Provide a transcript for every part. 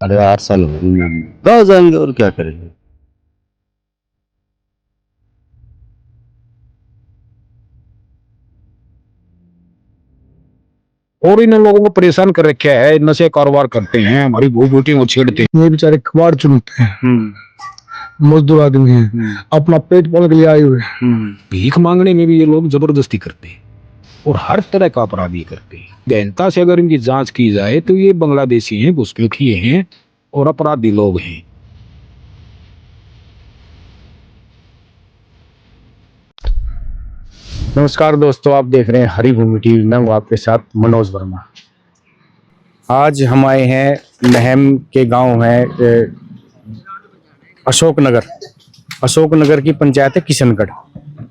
अरे 8 साल हो गए, गाँव जाएंगे और क्या करेंगे। और इन लोगों को परेशान कर रखा है, नशे कारोबार करते हैं, हमारी बहू बेटियों को छेड़ते हैं। ये बेचारे कबाड़ चुनते हैं, मजदूर आदमी हैं, अपना पेट पालने के लिए आए हुए हैं। भीख मांगने में भी ये लोग जबरदस्ती करते हैं और हर तरह का अपराध ये करते हैं। गहनता से अगर इनकी जांच की जाए तो ये बांग्लादेशी हैं, घुसपैठिए हैं और अपराधी लोग हैं। नमस्कार दोस्तों, आप देख रहे हैं हरी भूमि टीवी। मैं हूं आपके साथ मनोज वर्मा। आज हम आए हैं महम के गांव है अशोकनगर की पंचायत है किशनगढ़।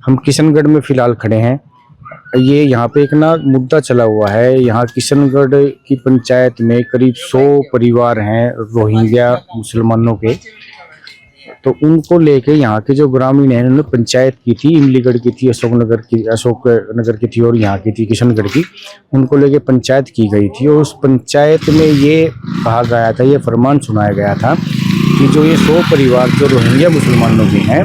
हम किशनगढ़ में फिलहाल खड़े हैं। ये यहाँ पे एक ना मुद्दा चला हुआ है। यहाँ किशनगढ़ की पंचायत में करीब 100 परिवार हैं रोहिंग्या मुसलमानों के। तो उनको लेके यहाँ के जो ग्रामीण हैं उन्होंने पंचायत की थी, इमलीगढ़ की थी, अशोकनगर की थी और यहाँ की थी किशनगढ़ की। उनको लेके पंचायत की गई थी और उस पंचायत में ये कहा गया था, ये फरमान सुनाया गया था कि जो ये 100 परिवार जो रोहिंग्या मुसलमानों के हैं,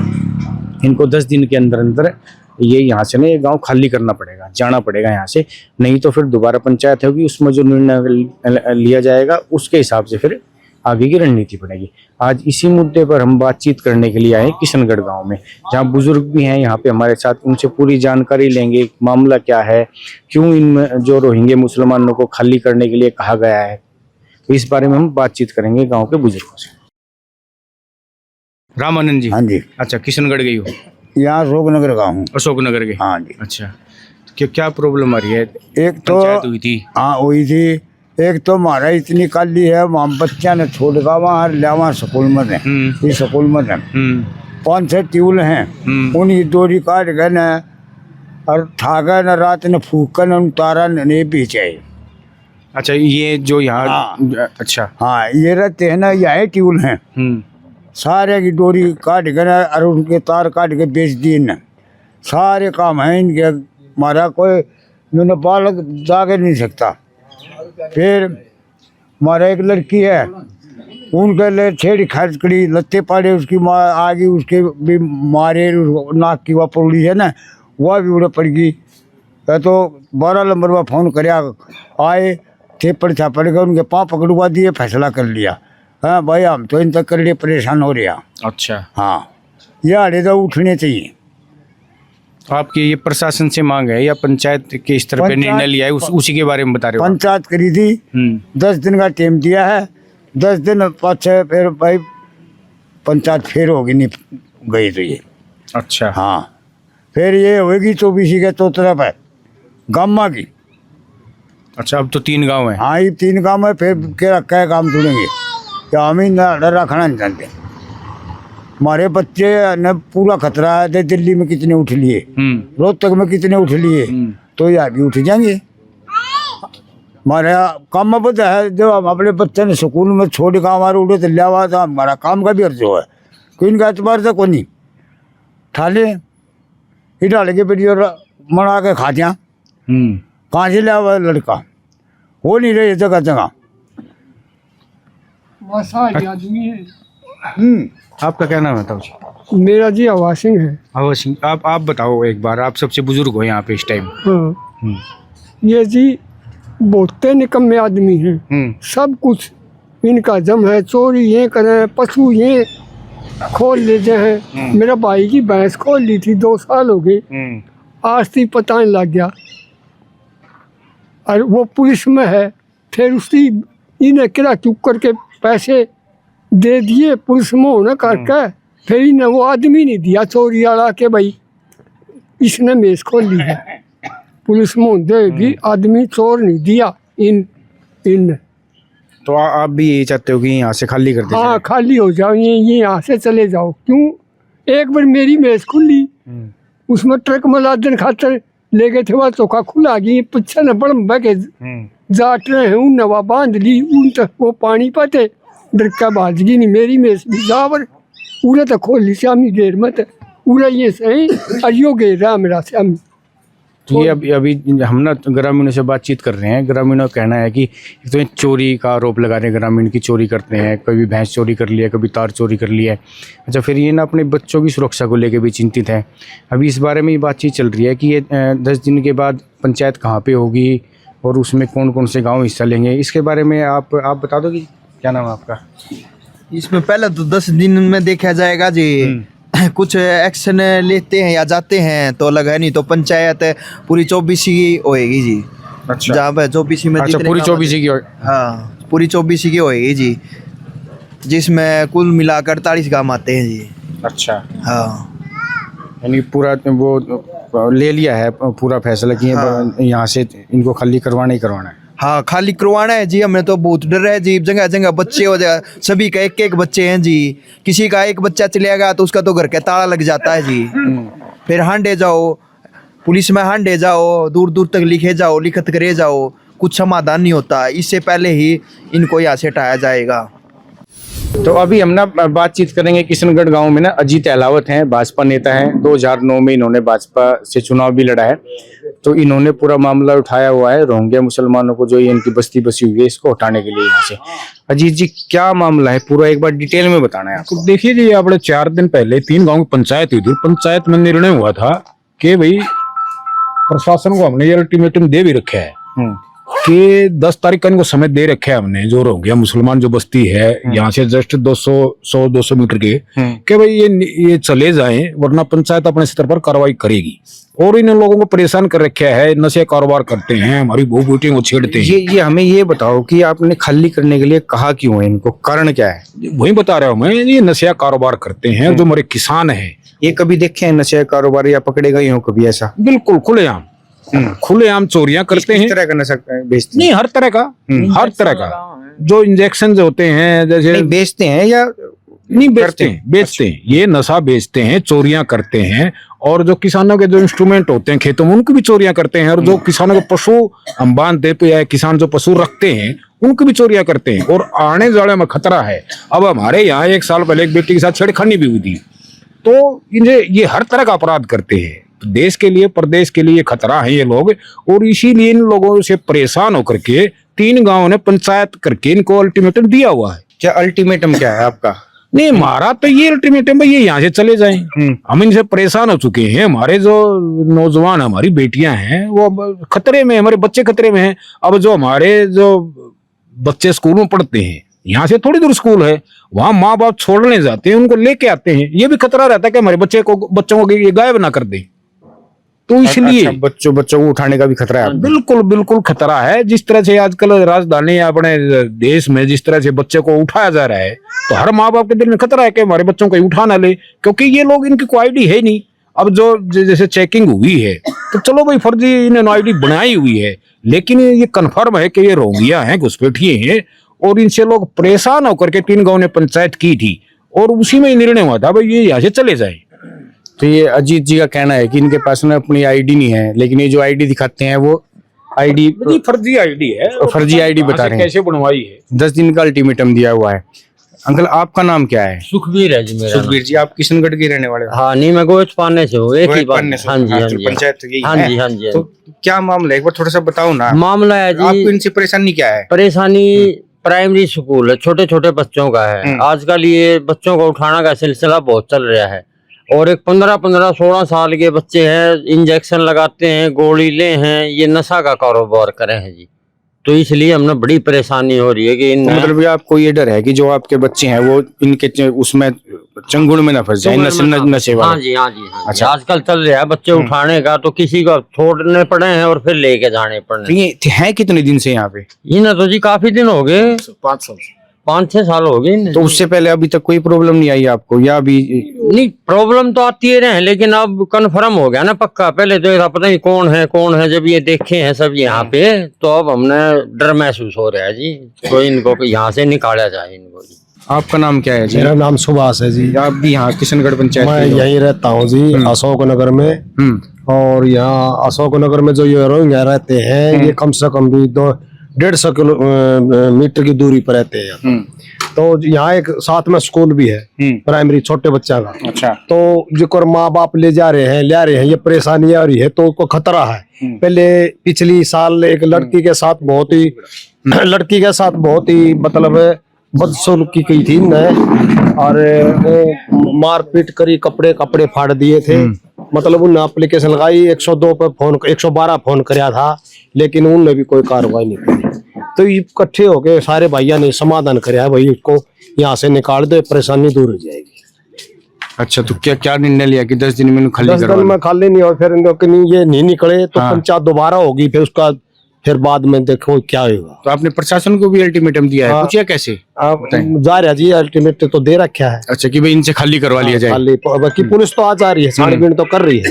इनको 10 दिन के अंदर अंदर ये यहाँ से ना ये गांव खाली करना पड़ेगा, जाना पड़ेगा यहाँ से, नहीं तो फिर दोबारा पंचायत होगी, उसमें जो निर्णय लिया जाएगा उसके हिसाब से फिर आगे की रणनीति बनेगी। आज इसी मुद्दे पर हम बातचीत करने के लिए आए किशनगढ़ गांव में, जहां बुजुर्ग भी हैं यहाँ पे हमारे साथ। उनसे पूरी जानकारी लेंगे, मामला क्या है, क्यों इन जो रोहिंग्या मुसलमानों को खाली करने के लिए कहा गया है, तो इस बारे में हम बातचीत करेंगे गाँव के बुजुर्गों से। रामानंद जी। हाँ जी। अच्छा, किशनगढ़ गई हो? यहाँ अशोकनगर गाँव हूँ। अशोकनगर के? हाँ जी। अच्छा, तो क्या प्रॉब्लम आ रही है? एक तो हुई थी? हाँ हुई थी। एक तो हमारा इतनी काली है, वहाँ बच्चा ने छोड़ का वहाँ लिया स्कूल में है, इस स्कूल में है 5-6 ट्यूल हैं, उन्हीं डोरी काट गए न और था गए न, रात ने फूक कर उतारा नहीं पीछे। अच्छा, ये जो यहाँ हाँ। अच्छा हाँ, ये रहते हैं ना, यही ट्यूल हैं, सारे की डोरी काट गए और उनके तार काट के बेच दिए न। सारे काम हैं इनके, हमारा कोई मैंने बालक जाके नहीं सकता। फिर हमारा एक लड़की है, उनके लिए छेड़ी खर्च करी, लत्ते पाड़े, उसकी माँ आ गई, उसके भी मारे, नाक की वह पड़ी है ना, वह भी उड़े पड़ गई। तो 12 नंबर में फ़ोन कराया, आए थेपड़ छापड़ के उनके पाँव पकड़वा दिए, फैसला कर लिया। हाँ भाई, हम तो इन तक कर लिए परेशान हो रहे हैं। अच्छा। हाँ, ये आड़े तो उठने चाहिए। आपकी ये प्रशासन से मांग है या पंचायत के स्तर पे निर्णय लिया है, उसी के बारे में बता रहे हो? पंचायत करी थी, 10 दिन का टाइम दिया है, 10 दिन पाछे फिर भाई पंचायत फिर होगी नहीं गई तो ये। अच्छा। हाँ, फिर ये होगी 24 के तो तरफ है गामा की। अच्छा, अब तो 3 गांव हैं? हाँ, ये 3 गाँव है। फिर क्या काम जुड़ेंगे, क्या हम ही डर रखना नहीं जानते। हमारे बच्चे ने पूरा खतरा है। दिल्ली में कितने उठ लिए, रोहतक में कितने उठ लिए, तो यार भी उठ जाएंगे। हमारे काम में पता है, जब हम अपने बच्चे ने स्कूल में छोड़ के हमारे उड़े तो लिया हुआ था, हमारा काम का भी अर्ज है, कोई इनका एतबार से कोई नहीं ठाले ही डाले के वीडियो मना के खा दिया। कहाँ से लिया हुआ लड़का, हो नहीं रहे जगह जगह। आदमी है। आपका क्या नाम है? बताओ। मेरा जी आवाज सिंह है। आवाज सिंह। आप बताओ एक बार, आप सबसे बुजुर्ग हो यहाँ पे इस टाइम। हाँ। ये जी बहुत निकम्मे आदमी हैं, सब कुछ इनका जम है। चोरी ये करें, पशु ये खोल लेते हैं। मेरा भाई की भैंस खोल ली थी, 2 साल हो गए, आज तक पता नहीं लग गया। और वो पुलिस में है, फिर उसकी इन्हें किरा चुप करके पैसे दे दिए पुलिस में होने करके, फिर इन्हें वो आदमी नहीं दिया चोरी वाला के भाई इसने मेज खोल ली है। पुलिस में दे भी आदमी चोर नहीं दिया इन। तो आप भी यही चाहते हो कि यहाँ से खाली कर दे? हाँ, खाली हो जाओ, ये यहाँ से चले जाओ। क्यों, एक बार मेरी मेज खुली, उसमें ट्रक में लादन खातर ले गए थे, वह चौका खुला गई, पीछे न बड़ बगे जाट रहे हैं, उन नवा बांध ली, उन तक वो पानी पाते डरका बाजगी नहीं। मेरी मेज भी जावर उड़े तो खोल ली श्यामी गेर मत उड़ा ये सही, अरियो गेर रहा मेरा श्यामी। तो ये अभी हम ना ग्रामीणों से बातचीत कर रहे हैं। ग्रामीणों का कहना है कि एक तो ये चोरी का आरोप लगा रहे हैं, ग्रामीण की चोरी करते हैं, कभी भैंस चोरी कर लिया, कभी तार चोरी कर लिया है। अच्छा, फिर ये ना अपने बच्चों की सुरक्षा को लेकर भी चिंतित है। अभी इस बारे में ये बातचीत चल रही है कि ये 10 दिन के बाद पंचायत कहाँ पे होगी और उसमें कौन कौन से गाँव हिस्सा लेंगे, इसके बारे में आप बता दो कि क्या नाम है आपका? इसमें पहले तो 10 दिन में देखा जाएगा जी, कुछ एक्शन लेते हैं या जाते हैं तो अलग है, नहीं तो पंचायत पूरी 24 की होएगी जी। अच्छा, जहाँ पे 24 में अच्छा जितने पूरी गाँव 24 की हाँ पूरी 24 की होएगी जी, जिसमें कुल मिलाकर 48 गाँव आते हैं जी। अच्छा, हाँ यानी पूरा वो ले लिया है पूरा फैसला कि यहाँ से इनको खाली करवाना ही करवाना है। हाँ खाली करवाना है जी। हमें तो बहुत डर है जी, जगह जगह बच्चे हो जाए, सभी का एक एक बच्चे हैं जी। किसी का एक बच्चा चलेगा तो उसका तो घर का ताला लग जाता है जी। फिर हांडे जाओ पुलिस में, हांडे जाओ, दूर दूर तक लिखे जाओ, लिखत करे जाओ, कुछ समाधान नहीं होता। इससे पहले ही इनको यहाँ से हटाया जाएगा। तो अभी हम ना बातचीत करेंगे किशनगढ़ गांव में ना अजीत अहलावत हैं, भाजपा नेता हैं। 2009 में इन्होंने भाजपा से चुनाव भी लड़ा है। तो इन्होंने पूरा मामला उठाया हुआ है रोहिंग्या मुसलमानों को जो ये इनकी बस्ती बसी हुई है इसको हटाने के लिए यहाँ से। अजीत जी, क्या मामला है पूरा एक बार डिटेल में बताना है आपको। देखिए जी, अपने 4 दिन पहले 3 गांव की पंचायत हुई थी। पंचायत में निर्णय हुआ था कि भाई प्रशासन को हमने ये अल्टीमेटम दे भी रखा है कि 10 तारीख का इनको समय दे रखे है हमने, जो रोहिंग्या मुसलमान जो बस्ती है यहाँ से जस्ट 200 मीटर के, कि भाई ये चले जाएं, वरना पंचायत अपने स्तर पर कार्रवाई करेगी। और इन लोगों को परेशान कर रखा है, नशे कारोबार करते हैं, हमारी बहू बेटियों को छेड़ते हैं। ये हमें ये बताओ कि आपने खाली करने के लिए कहा क्यों है इनको, कारण क्या है? वही बता रहा हूँ मैं, ये नशा कारोबार करते हैं जो हमारे किसान हैं। ये कभी देखे हैं नशे कारोबार या पकड़े गए हो कभी ऐसा? बिल्कुल खुलेआम चोरियां करते हैं। किस तरह का नशा बेचते हैं? नहीं, हर तरह का जो इंजेक्शन होते हैं, जैसे नहीं बेचते हैं या नहीं बेचते हैं। ये नशा बेचते हैं, चोरियां करते हैं। और जो किसानों के जो इंस्ट्रूमेंट होते हैं खेतों में उनकी भी चोरियां करते हैं। और जो किसानों के पशु हम बांधते पे या किसान जो पशु रखते हैं उनकी भी चोरियां करते हैं। और आने जाने में खतरा है। अब हमारे यहाँ 1 साल पहले एक बेटी के साथ छेड़खानी भी हुई थी। तो ये हर तरह का अपराध करते हैं। तो देश के लिए, प्रदेश के लिए खतरा है ये लोग। और इसीलिए इन लोगों से परेशान होकर के 3 गांवों ने पंचायत करके इनको अल्टीमेटम दिया हुआ है। क्या अल्टीमेटम क्या है आपका? नहीं, हमारा तो ये अल्टीमेटम है, ये यहाँ से चले जाएं। हम इनसे परेशान हो चुके हैं। हमारे जो नौजवान, हमारी बेटियां हैं वो अब खतरे में, हमारे बच्चे खतरे में हैं। अब जो हमारे जो बच्चे स्कूल में पढ़ते हैं, यहाँ से थोड़ी दूर स्कूल है, वहां माँ बाप छोड़ने जाते हैं, उनको लेके आते हैं। ये भी खतरा रहता है कि हमारे बच्चों को ये गायब ना कर दे। तो इसलिए बच्चों को उठाने का भी खतरा है। बिल्कुल खतरा है। जिस तरह से आजकल राजधानी अपने देश में जिस तरह से बच्चे को उठाया जा रहा है, तो हर माँ बाप के दिल में खतरा है कि हमारे बच्चों को उठा ना ले, क्योंकि ये लोग, इनकी कोई आईडी है नहीं। अब जो जैसे चेकिंग हुई है तो चलो भाई फर्जी इन्होंने आईडी बनाई हुई है, लेकिन ये कन्फर्म है कि ये रोहिंग्या हैं, घुसपैठिए हैं। और इनसे लोग परेशान होकर के 3 गाँव ने पंचायत की थी और उसी में निर्णय हुआ था भाई ये यहाँ से चले जाए। तो ये अजीत जी का कहना है कि इनके पास में अपनी आईडी नहीं है, लेकिन ये जो आईडी दिखाते हैं वो आईडी फर्जी आईडी है। फर्जी आईडी बता रहे हैं। कैसे बनवाई है? 10 दिन का अल्टीमेटम दिया हुआ है। अंकल, आपका नाम क्या है? सुखबीर है जी मेरा। सुखबीर जी, आप किशनगढ़ के रहने वाले हो? हाँ, नहीं मैं गोच पाने से हूँ, एक ही बात। हाँ जी, हाँ जी, पंचायत यही हाँ है। जी, हाँ जी। तो क्या मामला है, एक बार थोड़ा सा बताओ ना। मामला है जी, आपको इनसे परेशानी क्या है? परेशानी प्राइमरी स्कूल है, छोटे छोटे बच्चों का है। आजकल ये बच्चों को उठाने का सिलसिला बहुत चल रहा है। और एक 15-16 साल के बच्चे हैं, इंजेक्शन लगाते हैं, गोली ले हैं, ये नशा का कारोबार करे हैं जी। तो इसलिए हमने बड़ी परेशानी हो रही है कि मतलब ये आपको ये डर है कि जो आपके बच्चे हैं वो इनके उसमें चंगुल में न फंस जाए, नशे वाले। हाँ जी, हाँ जी, हाँ। अच्छा, आजकल चल रहा है बच्चे उठाने का, तो किसी को छोड़ने पड़े हैं और फिर लेके जाने पड़े। तो ये है कितने दिन से यहाँ पे? ये ना तो जी काफी दिन हो गए, 5-6 साल हो गए। तो उससे पहले अभी तक कोई प्रॉब्लम नहीं आई आपको या अभी? नहीं, प्रॉब्लम तो आती है रहे, लेकिन अब कंफर्म हो गया ना पक्का। पहले तो ऐसा पता नहीं कौन है, जब ये देखे हैं सब यहाँ पे, तो अब हमने डर महसूस हो रहा है जी। तो इनको यहाँ से निकाला जाए इनको जी। आपका नाम क्या है जी? मेरा नाम सुभाष है जी। आप भी यहाँ किशनगढ़ पंचायत मैं के हो? यहीं रहता हूँ जी, अशोक नगर में। और यहाँ अशोक नगर में जो ये रोहिंग्या रहते हैं, ये कम से कम भी 150 किलोमीटर की दूरी पर रहते हैं। तो यहाँ एक साथ में स्कूल भी है प्राइमरी छोटे बच्चा का। अच्छा। तो जो माँ बाप ले जा रहे हैं ये परेशानी आ रही है तो उनको खतरा है। पहले पिछली साल एक लड़की के साथ बहुत ही मतलब बदसलूकी की थी ने, और वो मारपीट करी, कपड़े फाड़ दिए थे। मतलब उन्होंने एप्लीकेशन लगाई, 102 पे फोन 112 फोन कराया था, लेकिन उन्होंने भी कोई कार्रवाई नहीं की। तो इकट्ठे हो गए सारे भाइयों ने समाधान कराया, भाई इसको यहाँ से निकाल दो, परेशानी दूर हो जाएगी। अच्छा, तो क्या निर्णय लिया कि 10 दिन में खाली 10 दिन में खाली नहीं, और फिर ये नहीं निकले तो पंचायत दोबारा होगी, फिर बाद में देखो क्या होगा। तो आपने प्रशासन को भी अल्टीमेटम दिया है, पूछिए कैसे? जा रहा जी, अल्टीमेट तो दे रखा है। अच्छा, कि भाई इनसे खाली करवा लिया जाए। खाली बाकी पुलिस तो आ जा रही है, छानबीन तो कर रही है,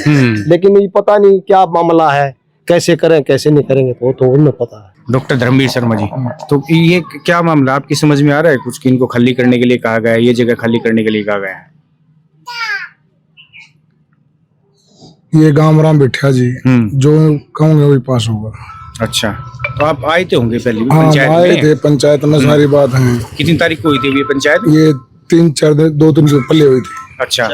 लेकिन ये पता नहीं क्या मामला है, कैसे करें कैसे नहीं करेंगे तो उन्हें पता है। डॉक्टर धर्मवीर शर्मा जी, तो ये क्या मामला आपकी समझ में आ रहा है कुछ कि इनको खाली करने के लिए कहा गया है, ये जगह खाली करने के लिए कहा गया है? ये गामराम बिठिया जी, जो कहूँगे वही पास होगा। अच्छा, तो आप आए थे होंगे पहले भी हाँ, पंचायत आए में? थे पंचायत में, सारी बात है। कितनी तारीख को हुई थी ये पंचायत? ये 3-4 दिन 2-3 दिन पहले हुई थी। अच्छा,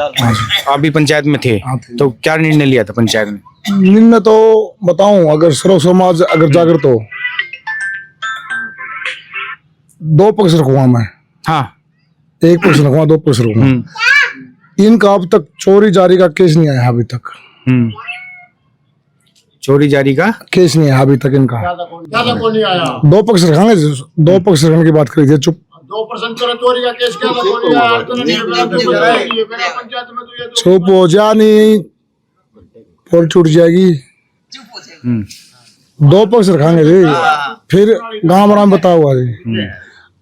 आप भी पंचायत में थे? तो क्या निर्णय लिया था पंचायत में? निर्णय तो बताऊं, अगर सर्व समाज अगर जागृत हो, 2 पक्ष रखूंगा मैं। हाँ, 1 पक्ष रखूंगा, 2 पक्ष रखूंगा। इनका अब तक चोरी जारी का केस नहीं आया अभी तक। चोरी जारी का केस नहीं आया अभी तक इनका। 2 पक्ष रखेंगे, 2 पक्ष रखने की बात करी थी, चुप 2% चोरी का केस क्या चुप हो जा, नहीं पोल छूट जाएगी। 2 पक्ष रखेंगे जी, फिर गाँव राम बता हुआ जी।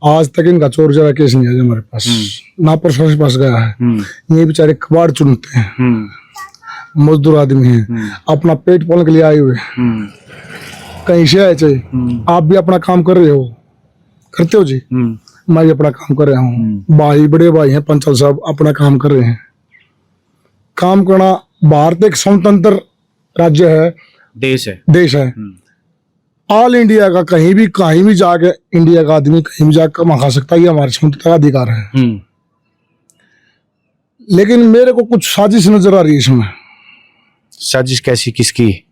आज तक इनका चोर जरा केस नहीं आया हमारे पास, ना प्रशासन के पास गया है। ये बेचारे कबाड़ चुनते हैं, मजदूर आदमी हैं, अपना पेट पालने के लिए आए हुए, कहीं से आए चाहिए। आप भी अपना काम कर रहे हो, करते हो जी, मैं भी अपना काम कर रहा हूँ। भाई बड़े भाई हैं पंचाल साहब, अपना काम कर रहे हैं। काम करना, भारत एक स्वतंत्र राज्य है, देश है। ऑल इंडिया का कहीं भी जाके इंडिया का आदमी कहीं भी जाकर कमा खा सकता है, ये हमारे स्वतंत्रता का अधिकार है। लेकिन मेरे को कुछ साजिश नजर आ रही है इसमें। साजिश कैसी, किसकी?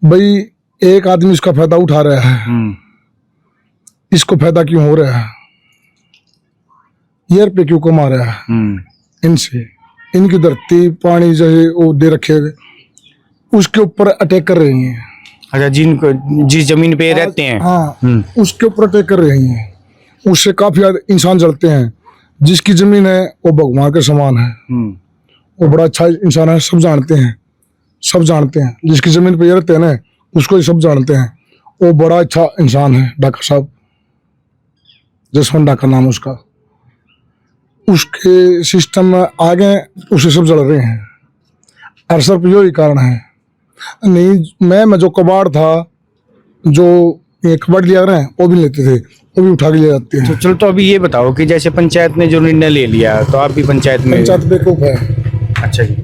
भाई एक आदमी इसका फायदा उठा रहा है, इसको फायदा क्यों हो रहा है, ये रुपये क्यों कमा रहा है इनसे, इनकी धरती पानी जो है वो दे रखे, उसके ऊपर अटैक कर रही हैं। अच्छा, जिस जमीन पे रहते हैं, हाँ, उसके ऊपर अटैक कर रही हैं, उससे काफी इंसान जलते हैं। जिसकी जमीन है वो भगवान के समान है, वो बड़ा अच्छा इंसान है, सब जानते हैं। जिसकी जमीन पे ये रहते हैं ना, उसको ही सब जानते हैं, वो बड़ा अच्छा इंसान है। डॉक्टर साहब, जसवंत डॉक्टर नाम उसका, उसके सिस्टम में आगे उसे सब जल रहे हैं। और सिर्फ यही कारण है, नहीं मैं जो कबाड़ था, जो ये कबाड़ लिया रहे हैं, वो भी लेते थे, वो भी उठा के ले जाते हैं। तो चलो, तो अभी ये बताओ कि जैसे पंचायत ने जो निर्णय ले लिया, तो आप भी पंचायत बेवकूफ है। अच्छा जी,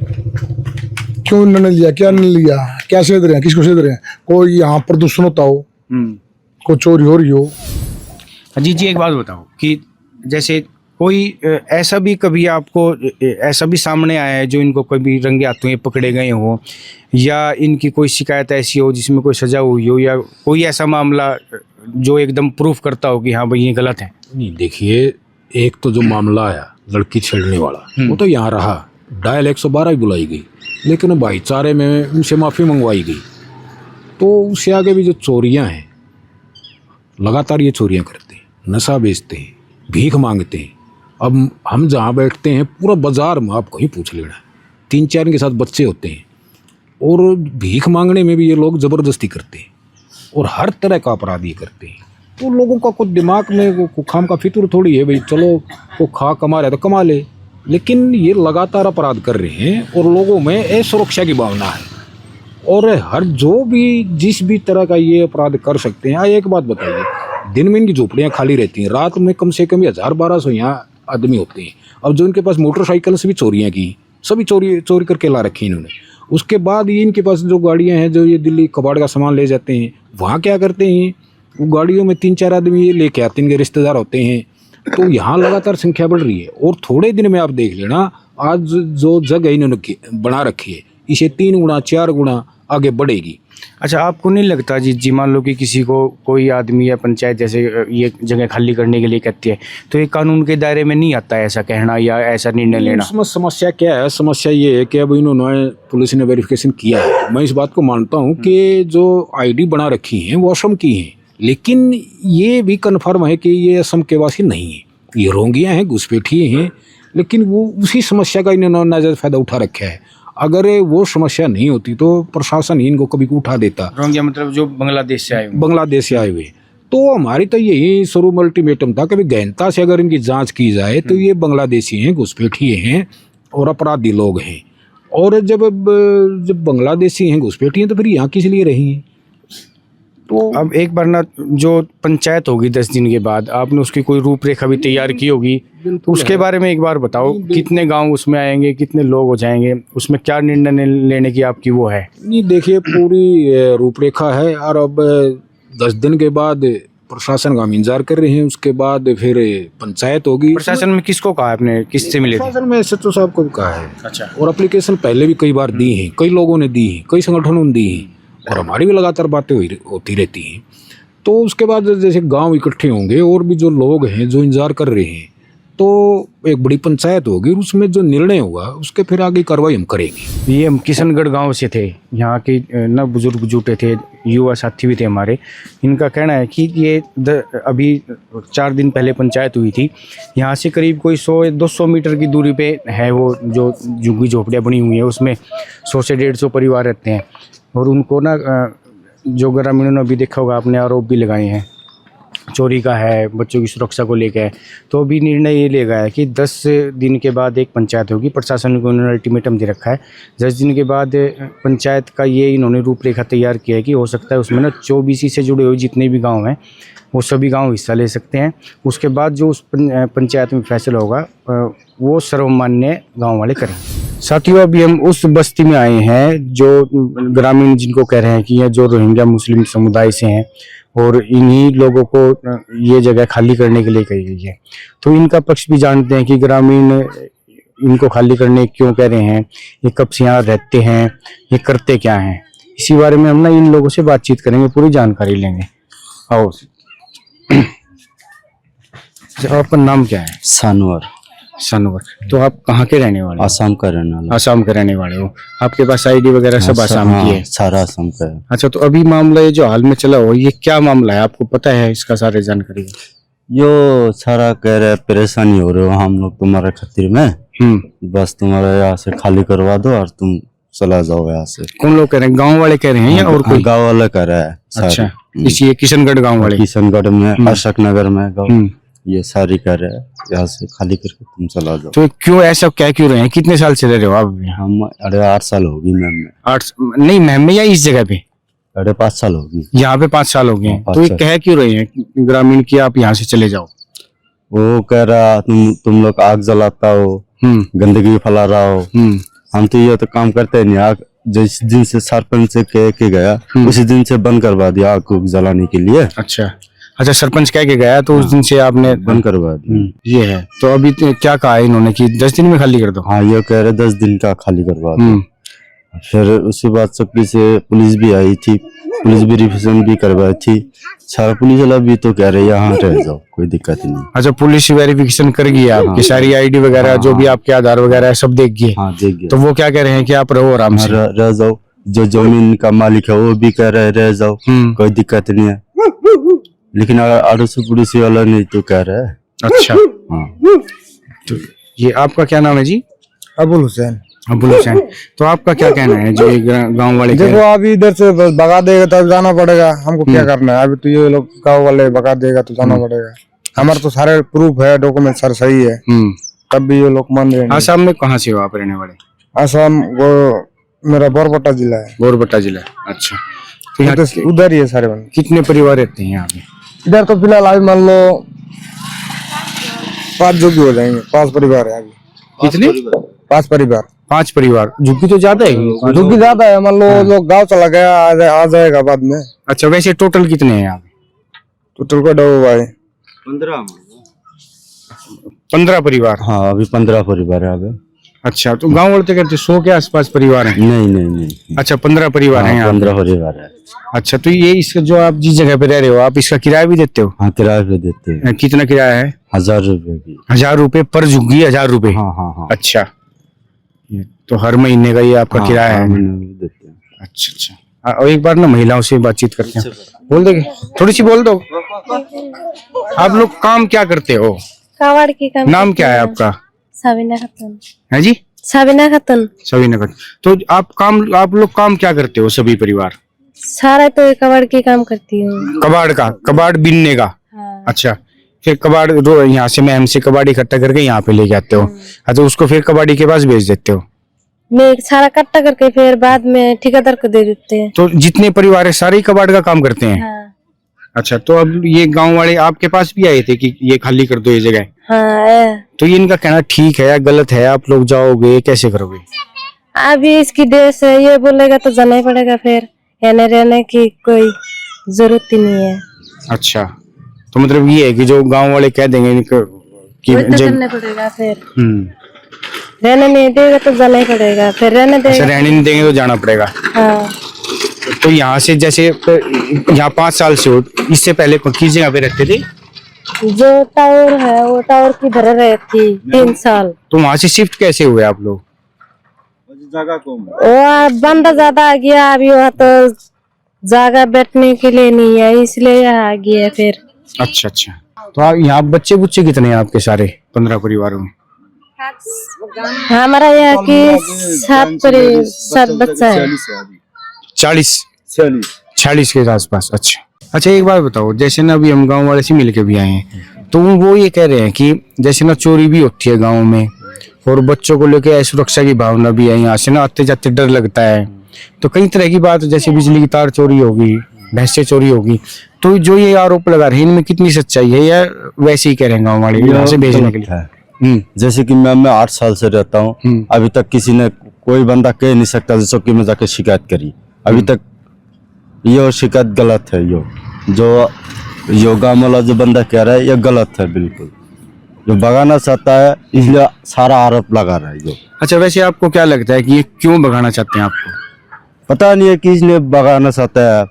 क्यों निर्णय लिया, क्या नहीं लिया, क्या सेध रहे हैं, किसको सेध रहे हैं? कोई यहाँ प्रदूषण होता हो, कोई चोरी हो रही हो। जी, एक बात बताओ कि जैसे कोई ऐसा भी कभी आपको ऐसा भी सामने आया है जो इनको कभी रंगे हाथों ये पकड़े गए हो, या इनकी कोई शिकायत ऐसी हो जिसमें कोई सजा हुई हो, या कोई ऐसा मामला जो एकदम प्रूफ करता हो कि हाँ भाई ये गलत है? नहीं, देखिए, एक तो जो मामला आया लड़की छेड़ने वाला, वो तो यहाँ रहा, डायल 112 ही बुलाई गई, लेकिन भाईचारे में उनसे माफ़ी मंगवाई गई। तो उससे आगे भी जो चोरियाँ हैं, लगातार ये चोरियाँ करते हैं, नशा बेचते हैं, भीख मांगते हैं। अब हम जहाँ बैठते हैं, पूरा बाजार में आप कहीं पूछ लेना, 3-4 के साथ बच्चे होते हैं, और भीख मांगने में भी ये लोग ज़बरदस्ती करते हैं, और हर तरह का अपराध ये करते हैं। तो लोगों का कुछ दिमाग में वो खाम का फितूर थोड़ी है भाई, चलो वो कमा रहा है तो कमा ले, लेकिन ये लगातार अपराध कर रहे हैं, और लोगों में असुरक्षा की भावना है, और हर जो भी जिस भी तरह का ये अपराध कर सकते हैं। एक बात बताइए, दिन में इनकी झोपड़ियाँ खाली रहती हैं, रात में कम से कम 1000-1200 यहाँ आदमी होते हैं। अब जो इनके पास मोटरसाइकिल से भी चोरियाँ की, सभी चोरी करके ला रखी इन्होंने। उसके बाद ये इनके पास जो गाड़ियाँ हैं, जो ये दिल्ली कबाड़ का सामान ले जाते हैं, वहाँ क्या करते हैं, वो गाड़ियों में 3-4 आदमी ये लेके आते हैं, इनके रिश्तेदार होते हैं, तो यहाँ लगातार संख्या बढ़ रही है और थोड़े दिन में आप देख लेना आज जो जगह इन्होंने बना रखी है इसे 3 गुना 4 गुना आगे बढ़ेगी। अच्छा, आपको नहीं लगता जी मान लो कि किसी को कोई आदमी या पंचायत जैसे ये जगह खाली करने के लिए कहती है तो ये कानून के दायरे में नहीं आता है ऐसा कहना या ऐसा निर्णय लेना? उसमें समस्या क्या है? समस्या ये है कि अब इन्होंने पुलिस ने वेरिफिकेशन किया है। मैं इस बात को मानता हूँ कि जो आईडी बना रखी है वो असम की है, लेकिन ये भी कन्फर्म है कि ये असम के वासी नहीं है, ये रोंगिया हैं, घुसपैठिए हैं, लेकिन वो उसी समस्या का इन्होंने नाजायज फायदा उठा रखा है। अगर वो समस्या नहीं होती तो प्रशासन ही इनको कभी उठा देता। रोहिंग्या मतलब जो बांग्लादेश से आए हुए? बांग्लादेश से आए हुए। तो हमारी तो यही शुरू अल्टीमेटम था कि गहनता से अगर इनकी जांच की जाए तो ये बांग्लादेशी हैं, घुसपैठिए हैं और अपराधी लोग हैं। और जब बांग्लादेशी हैं, घुसपैठिए हैं, तो फिर यहाँ किस लिए रही हैं? तो अब एक बार ना जो पंचायत होगी 10 दिन के बाद, आपने उसकी कोई रूपरेखा भी तैयार की होगी, तो उसके बारे में एक बार बताओ। कितने गांव उसमें आएंगे, कितने लोग हो जाएंगे, उसमें क्या निर्णय लेने की आपकी वो है? नहीं, देखिए पूरी रूपरेखा है और अब 10 दिन के बाद प्रशासन का हम इंतजार कर रहे हैं, उसके बाद फिर पंचायत होगी। प्रशासन में किसको कहा आपने, किससे मिले थे? प्रशासन में सचिव साहब को भी कहा है। अच्छा। और एप्लीकेशन पहले भी कई बार दी है, कई लोगों ने दी है, कई संगठनों ने दी है और हमारी भी लगातार बातें होती रहती हैं। तो उसके बाद जैसे गांव इकट्ठे होंगे और भी जो लोग हैं जो इंतजार कर रहे हैं, तो एक बड़ी पंचायत होगी, उसमें जो निर्णय होगा उसके फिर आगे कार्रवाई हम करेंगे। ये हम किशनगढ़ गांव से थे, यहाँ के न बुजुर्ग जुटे थे, युवा साथी भी थे हमारे। इनका कहना है कि ये अभी 4 दिन पहले पंचायत हुई थी, यहाँ से करीब कोई 100-200 मीटर की दूरी पे है वो जो झुग्गी झोपड़ियाँ बनी हुई है, उसमें 100 से 150 परिवार रहते हैं। और उनको ना जो ग्रामीणों ने अभी देखा होगा, आपने आरोप भी लगाए हैं, चोरी का है, बच्चों की सुरक्षा को लेकर। तो अभी निर्णय ये ले गया है कि 10 दिन के बाद एक पंचायत होगी। प्रशासन को उन्होंने अल्टीमेटम दे रखा है, 10 दिन के बाद पंचायत का ये इन्होंने रूपरेखा तैयार किया है कि हो सकता है उसमें ना 24 से जुड़े हुए जितने भी गांव हैं वो सभी गांव हिस्सा ले सकते हैं। उसके बाद जो उस पंचायत में फैसला होगा वो सर्वमान्य गाँव वाले करेंगे। साथियों, अभी हम उस बस्ती में आए हैं जो ग्रामीण जिनको कह रहे हैं कि ये जो रोहिंग्या मुस्लिम समुदाय से हैं और इन्हीं लोगों को ये जगह खाली करने के लिए कही गई है। तो इनका पक्ष भी जानते हैं कि ग्रामीण इनको खाली करने क्यों कह रहे हैं, ये कब से यहाँ रहते हैं, ये करते क्या हैं। इसी बारे में हम ना इन लोगों से बातचीत करेंगे, पूरी जानकारी लेंगे। आओ। आपका नाम क्या है? सानवर। तो आप कहाँ के रहने वाले? आसाम का रहने वाला। आसाम के रहने वाले हो। आपके पास आईडी वगैरह सब आसाम की है? सारा आसाम का है। अच्छा, तो अभी मामला ये जो हाल में चला हो, ये क्या मामला है, आपको पता है इसका सारे जानकारी? यो सारा कह रहे परेशानी हो रही हो हम लोग तुम्हारे खातिर में, बस तुम्हारा यहाँ से खाली करवा दो और तुम चला जाओ यहाँ से। कौन लोग कह रहे हैं? गांव वाले कह रहे हैं या और कोई? गाँव वाले कह रहे हैं। अच्छा, इसी किशनगढ़ गांव वाले? किशनगढ़ में, अशोक नगर में गाँव, ये सारी कह रहे हैं यहाँ से खाली करके तुम चला जाओ। तो क्यों ऐसा क्या क्यों रहे हैं? कितने साल से रह रहे हो आप? हम 8 साल होगी मैम में। 8 नहीं मैम में, या इस जगह पे? 5 साल होगी। यहाँ पे 5 साल हो गए हैं। तो ये कह क्यों रहे हैं ग्रामीण की आप यहाँ से चले जाओ? वो कह रहा तुम लोग आग जलाता हो, गंदगी फैला रहा हो। हम तो ये तो काम करते नहीं। आग जिस दिन से सरपंच से कह के गया उसी दिन से बंद करवा दिया आग को जलाने के लिए। अच्छा, सरपंच कह के गया तो उस दिन से आपने बंद करवा दिया। ये है। तो अभी क्या कहा है इन्होंने कि 10 दिन में खाली कर दो? हाँ, ये कह रहे 10 दिन का खाली करवा दो। फिर उसी बात चक्की से पुलिस भी आई थी, पुलिस भी रिविजन भी करवाई थी। सारा पुलिस वाला भी तो कह रहे यहाँ रह जाओ, कोई दिक्कत नहीं। अच्छा, पुलिस वेरिफिकेशन कर गई आपकी सारी आईडी वगैरह, जो भी आपके आधार वगैरह है सब देख गए? हाँ, देख गए। तो वो क्या कह रहे हैं कि आप रहो आराम से, रह जाओ। जो जमीन का मालिक है वो भी कह रहे रह जाओ, कोई दिक्कत नहीं है। लेकिन अड़ोसी पुलिस वाला नहीं तो कह रहा है। अच्छा, तो ये आपका क्या नाम है जी? अबुल हुसैन। अबुल हुसैन। तो आपका क्या कहना है जो गांव वाले? देखो, अभी इधर से भगा देगा तब जाना पड़ेगा, हमको क्या करना है। अभी तो ये लोग गाँव वाले भगा देगा तो जाना पड़ेगा। हमारे तो सारे प्रूफ है, डॉक्यूमेंट सारे सही है, तब भी ये लोग मान रहे हैं। आसाम में कहाँ से हो आप रहने वाले? आसाम वो मेरा बोरबट्टा जिला है। बोरबट्टा जिला। अच्छा, तो यहाँ तो उधर ही है सारे बंदे। कितने परिवार रहते हैं यहाँ पे? इधर तो फिलहाल अभी मान लो 5 जोगी हो जाएंगे। 5 परिवार है अभी। कितने? 5 परिवार। 5 परिवार। झुग्गी तो ज्यादा है। झुग्गी ज्यादा है, मान लो लोग गाँव चला गया, आ जाएगा बाद में। अच्छा, वैसे टोटल कितने हैं यहाँ पे? टोटल को डबो भाई 15 परिवार। हाँ अभी 15 परिवार है अभी। अच्छा, तो गांव वाले तो कहते 100 के आसपास परिवार हैं। नहीं नहीं नहीं, अच्छा, 15 परिवार हैं यहाँ पे। 15 परिवार है। अच्छा, तो ये इसका जो आप जिस जगह पे रह रहे हो, आप इसका किराया भी देते हो? हाँ किराए पे देते हैं। कितना किराया है? 1000 रुपए की। 1000 रुपए पर झुग्गी? 1000 रुपए? हाँ हाँ हाँ। अच्छा, ये तो हर महीने का ये आपका हाँ, किराया हाँ, है? महीने में देते हैं। अच्छा अच्छा। और एक बार ना महिलाओं से बातचीत करते हैं, बोल देंगे? थोड़ी सी बोल दो। आप लोग काम क्या करते हो? कबाड़ की काम। नाम क्या है आपका? साबिना खातून। है जी? साबिना खातून। सभी नगर। तो आप लोग काम क्या करते हो सभी परिवार? सारा तो कबाड़ की काम करती हूँ। कबाड़ का? कबाड़ बीनने का? हाँ। अच्छा, फिर कबाड़ यहाँ से मैम से कबाड़ इकट्ठा करके यहाँ पे लेके आते हो? अच्छा, उसको फिर कबाड़ी के पास बेच देते हो? मैं सारा इकट्ठा करके फिर बाद में ठेकेदार को दे देते हैं। तो जितने परिवार है सारे ही कबाड़ का काम करते हैं? हाँ। अच्छा, तो अब ये गांव वाले आपके पास भी आए थे कि ये खाली कर दो ये जगह? हाँ। तो ये इनका कहना ठीक है या गलत है? आप लोग जाओगे कैसे करोगे? अभी इसकी देश है, ये बोलेगा तो जाना ही पड़ेगा, फिर रहने रहने की कोई जरूरत ही नहीं है। अच्छा, तो मतलब ये है कि जो गांव वाले कह देंगे कि वही तो जब करना पड़ेगा, फिर रहने नहीं देगा तो जाना ही पड़ेगा, फिर रहने अच्छा, देगा। रहने नहीं देंगे तो जाना पड़ेगा। हाँ। तो यहाँ से जैसे यहाँ 5 साल से हो, इससे पहले किस जगह पे रहते थे? जो टावर है वो टावर की धर रही थी 3 साल। तो वहां से शिफ्ट कैसे हुए आप लोग? वो बंदा ज्यादा आ गया, अभी वहाँ तो जगह बैठने के लिए नहीं है, इसलिए यहाँ आ गया फिर। अच्छा अच्छा। तो आप यहाँ बच्चे बुच्चे कितने हैं आपके सारे 15 परिवारों में? हमारा यहाँ की 7 बच्चा है। 40 के आसपास। अच्छा अच्छा, एक बात बताओ, जैसे ना अभी हम गांव वाले से मिलके भी आए हैं, तो वो ये कह रहे हैं कि जैसे ना चोरी भी होती है गांव में और बच्चों को लेके असुरक्षा की भावना भी है, यहाँ से ना आते जाते डर लगता है, तो कई तरह की बात, जैसे बिजली की तार चोरी होगी, भैंसे चोरी होगी, तो जो ये आरोप लगा रहे हैं इनमें कितनी सच्चाई है या वैसे ही कह रहे हैं गाँव वाले यहाँ से भेजने के लिए? जैसे कि मैं 8 साल से रहता हूँ, अभी तक किसी ने कोई बंदा कह नहीं सकता जैसे कि मैं जाके शिकायत करी अभी तक। ये शिकायत गलत है, जो योगा वाला जो बंदा कह रहा है ये गलत है बिल्कुल, जो भगाना चाहता है इसलिए सारा आरोप लगा रहा है जो। अच्छा, वैसे आपको क्या लगता है कि ये क्यों भगाना चाहते हैं? आपको पता नहीं है कि इसने भगाना चाहता है।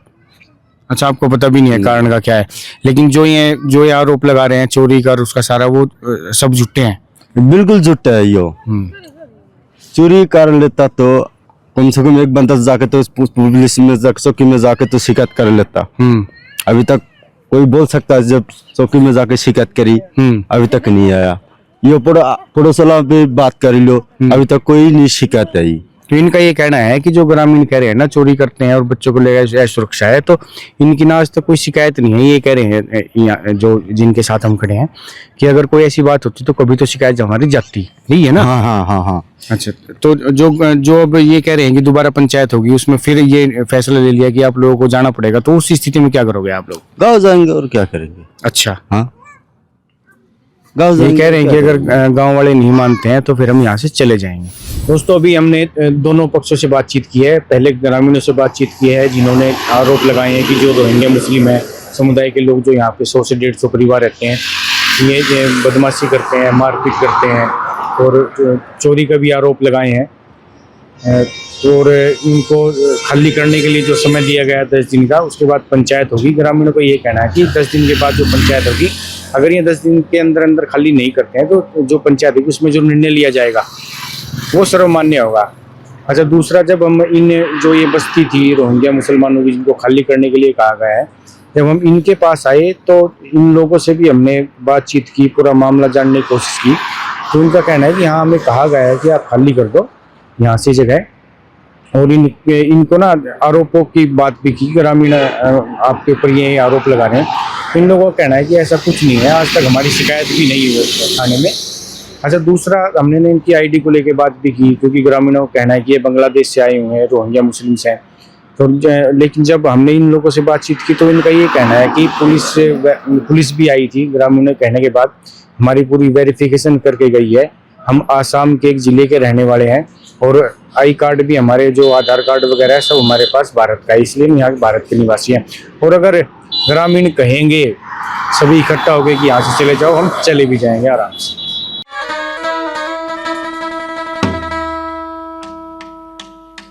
अच्छा, आपको पता भी नहीं है कारण का क्या है, लेकिन जो ये आरोप लगा रहे हैं चोरी का और उसका सारा, वो सब झूठे हैं? बिल्कुल झूठा है यो। चोरी कर लेता तो कम से कम एक बंदा जाके तो पुलिस में चौकी में जाके तो शिकायत कर लेता। अभी तक कोई बोल सकता है जब चौकी में जाके शिकायत करी, अभी तक नहीं आया। ये पड़ोस वाला भी बात कर लो, अभी तक कोई नहीं शिकायत आई। तो इनका ये कहना है कि जो ग्रामीण कह रहे हैं ना चोरी करते हैं और बच्चों को लेकर सुरक्षा है, तो इनकी ना आज तक कोई शिकायत नहीं है। ये कह रहे हैं जो जिनके साथ हम खड़े हैं कि अगर कोई ऐसी बात होती तो कभी तो शिकायत हमारी जाती, यही है ना? हाँ हाँ हाँ हाँ। अच्छा, तो जो अब ये कह रहे हैं कि दोबारा पंचायत होगी, उसमें फिर ये फैसला ले लिया कि आप लोगों को जाना पड़ेगा, तो उस स्थिति में क्या करोगे आप लोग? गाँव जाएंगे और क्या करेंगे। अच्छा, हाँ, गाँव ये जाएंगे। कह रहे हैं कि अगर गांव वाले नहीं मानते हैं तो फिर हम यहाँ से चले जाएंगे। दोस्तों, अभी हमने दोनों पक्षों से बातचीत की है। पहले ग्रामीणों से बातचीत की है जिन्होंने आरोप लगाए हैं कि जो रोहिंग्या मुस्लिम है समुदाय के लोग जो यहाँ पे 100 से 150 परिवार रहते हैं, ये बदमाशी करते हैं, मारपीट करते हैं और चोरी का भी आरोप लगाए हैं। और इनको खाली करने के लिए जो समय दिया गया 10 दिन का, उसके बाद पंचायत होगी। ग्रामीणों को ये कहना है कि 10 दिन के बाद जो पंचायत होगी, अगर ये 10 दिन के अंदर अंदर खाली नहीं करते हैं तो जो पंचायत होगी उसमें जो निर्णय लिया जाएगा वो सर्वमान्य होगा। अच्छा, दूसरा, जब हम जो ये बस्ती थी रोहिंग्या मुसलमानों की जिनको खाली करने के लिए कहा गया है, जब हम इनके पास आए तो इन लोगों से भी हमने बातचीत की, पूरा मामला जानने की कोशिश की, तो उनका कहना है कि हाँ, हमें कहा गया है कि आप खाली कर दो यहाँ से जगह। और इनको ना आरोपों की बात भी की, ग्रामीण आपके ऊपर ये आरोप लगा रहे हैं। इन लोगों का कहना है कि ऐसा कुछ नहीं है, आज तक हमारी शिकायत भी नहीं हुई थाने में। अच्छा, दूसरा, हमने इनकी आईडी को लेके बात भी की, क्योंकि ग्रामीणों का कहना है कि ये बांग्लादेश से आए हुए हैं, रोहिंग्या मुस्लिम्स हैं। तो लेकिन जब हमने इन लोगों से बातचीत की तो इनका ये कहना है कि पुलिस भी आई थी। ग्रामीणों कहने के बाद हमारी पूरी वेरिफिकेशन करके गई है, हम आसाम के एक ज़िले के रहने वाले हैं और आई कार्ड भी हमारे, जो आधार कार्ड वगैरह है सब हमारे पास भारत का है, इसलिए हम यहाँ के भारत के निवासी हैं। और अगर ग्रामीण कहेंगे सभी इकट्ठा हो गए कि यहाँ से चले जाओ, हम चले भी जाएंगे आराम से।